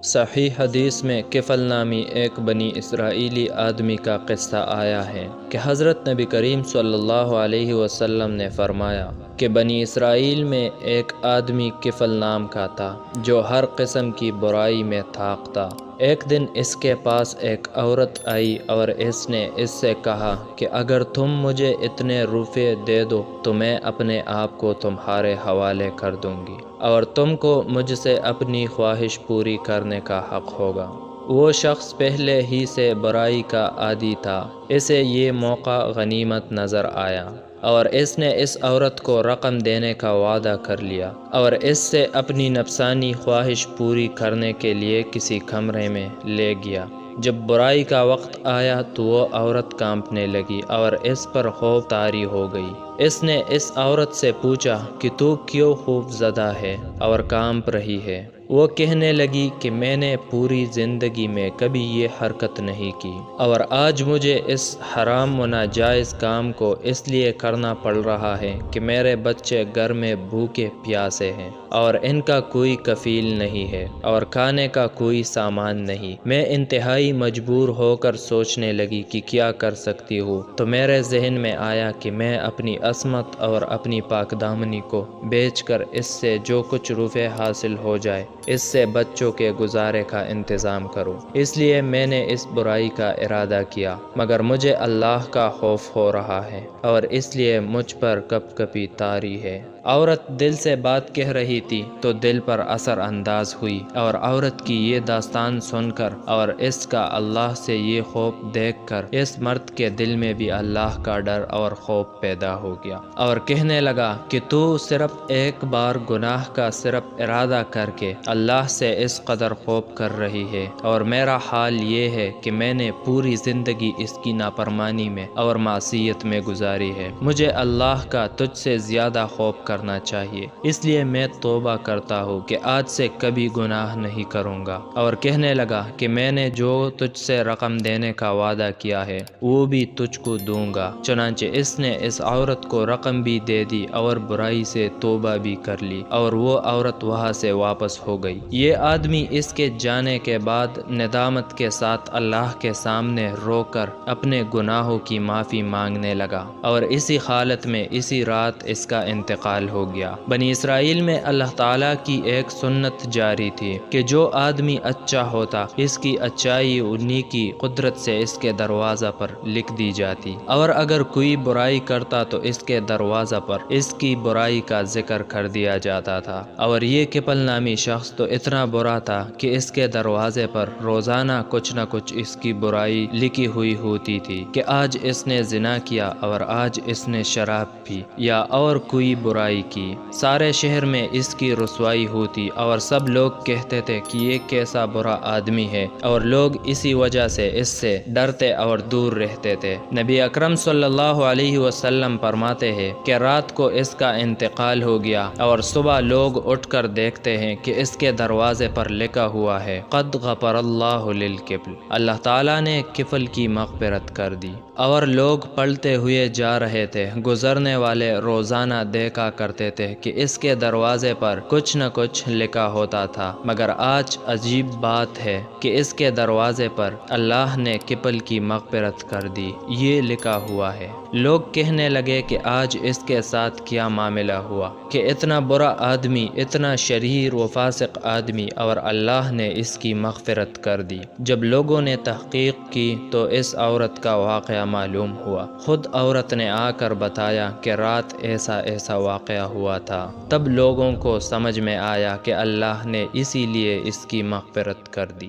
صحیح حدیث میں کفل نامی ایک بنی اسرائیلی آدمی کا قصہ آیا ہے کہ حضرت نبی کریم صلی اللہ علیہ وسلم نے فرمایا کہ بنی اسرائیل میں ایک آدمی کفل نام کا تھا جو ہر قسم کی برائی میں تھاکتا۔ ایک دن اس کے پاس ایک عورت آئی اور اس نے اس سے کہا کہ اگر تم مجھے اتنے روپے دے دو تو میں اپنے آپ کو تمہارے حوالے کر دوں گی اور تم کو مجھ سے اپنی خواہش پوری کرنے کا حق ہوگا۔ وہ شخص پہلے ہی سے برائی کا عادی تھا، اسے یہ موقع غنیمت نظر آیا اور اس نے اس عورت کو رقم دینے کا وعدہ کر لیا اور اس سے اپنی نفسانی خواہش پوری کرنے کے لیے کسی کمرے میں لے گیا۔ جب برائی کا وقت آیا تو وہ عورت کانپنے لگی اور اس پر خوف طاری ہو گئی۔ اس نے اس عورت سے پوچھا کہ تو کیوں خوف زدہ ہے اور کانپ رہی ہے؟ وہ کہنے لگی کہ میں نے پوری زندگی میں کبھی یہ حرکت نہیں کی اور آج مجھے اس حرام و ناجائز کام کو اس لیے کرنا پڑ رہا ہے کہ میرے بچے گھر میں بھوکے پیاسے ہیں اور ان کا کوئی کفیل نہیں ہے اور کھانے کا کوئی سامان نہیں۔ میں انتہائی مجبور ہو کر سوچنے لگی کہ کیا کر سکتی ہوں، تو میرے ذہن میں آیا کہ میں اپنی عصمت اور اپنی پاک دامنی کو بیچ کر اس سے جو کچھ روپے حاصل ہو جائے اس سے بچوں کے گزارے کا انتظام کروں۔ اس لیے میں نے اس برائی کا ارادہ کیا، مگر مجھے اللہ کا خوف ہو رہا ہے اور اس لیے مجھ پر کپ کپی طاری ہے۔ عورت دل سے بات کہہ رہی تھی تو دل پر اثر انداز ہوئی اور عورت کی یہ داستان سن کر اور اس کا اللہ سے یہ خوف دیکھ کر اس مرد کے دل میں بھی اللہ کا ڈر اور خوف پیدا ہو گیا اور کہنے لگا کہ تو صرف ایک بار گناہ کا صرف ارادہ کر کے اللہ سے اس قدر خوف کر رہی ہے، اور میرا حال یہ ہے کہ میں نے پوری زندگی اس کی نافرمانی میں اور معصیت میں گزاری ہے۔ مجھے اللہ کا تجھ سے زیادہ خوف کرنا چاہیے، اس لیے میں توبہ کرتا ہوں کہ آج سے کبھی گناہ نہیں کروں گا۔ اور کہنے لگا کہ میں نے جو تجھ سے رقم دینے کا وعدہ کیا ہے وہ بھی تجھ کو دوں گا۔ چنانچہ اس نے اس عورت کو رقم بھی دے دی اور برائی سے توبہ بھی کر لی اور وہ عورت وہاں سے واپس ہو گئی۔ یہ آدمی اس کے جانے کے بعد ندامت کے ساتھ اللہ کے سامنے رو کر اپنے گناہوں کی معافی مانگنے لگا اور اسی حالت میں اسی رات اس کا انتقال ہو گیا۔ بنی اسرائیل میں اللہ تعالیٰ کی ایک سنت جاری تھی کہ جو آدمی اچھا ہوتا اس کی اچائی و نیکی قدرت سے اس کے دروازہ پر لکھ دی جاتی، اور اگر کوئی برائی کرتا تو اس کے دروازہ پر اس کی برائی کا ذکر کر دیا جاتا تھا۔ اور یہ کفل نامی شخص تو اتنا برا تھا کہ اس کے دروازے پر روزانہ کچھ نہ کچھ اس کی برائی لکھی ہوئی ہوتی تھی کہ آج اس نے زنا کیا اور آج اس نے شراب پی یا اور کوئی برائی کی۔ سارے شہر میں اس کی رسوائی ہوتی اور سب لوگ کہتے تھے کہ یہ کیسا برا آدمی ہے، اور لوگ اسی وجہ سے اس سے ڈرتے اور دور رہتے تھے۔ نبی اکرم صلی اللہ علیہ وسلم فرماتے ہیں کہ رات کو اس کا انتقال ہو گیا اور صبح لوگ اٹھ کر دیکھتے ہیں کہ اس کے دروازے پر لکھا ہوا ہے قد غفر اللہ للکفل، اللہ تعالیٰ نے کفل کی مغفرت کر دی۔ اور لوگ پڑھتے ہوئے جا رہے تھے، گزرنے والے روزانہ دیکھا کرتے تھے کہ اس کے دروازے پر کچھ نہ کچھ لکھا ہوتا تھا، مگر آج عجیب بات ہے کہ اس کے دروازے پر اللہ نے کفل کی مغفرت کر دی یہ لکھا ہوا ہے۔ لوگ کہنے لگے کہ آج اس کے ساتھ کیا معاملہ ہوا کہ اتنا برا آدمی، اتنا شریر و فاسق آدمی، اور اللہ نے اس کی مغفرت کر دی۔ جب لوگوں نے تحقیق کی تو اس عورت کا واقعہ معلوم ہوا۔ خود عورت نے آ کر بتایا کہ رات ایسا ایسا واقعہ ہوا تھا۔ تب لوگوں کو سمجھ میں آیا کہ اللہ نے اسی لیے اس کی مغفرت کر دی۔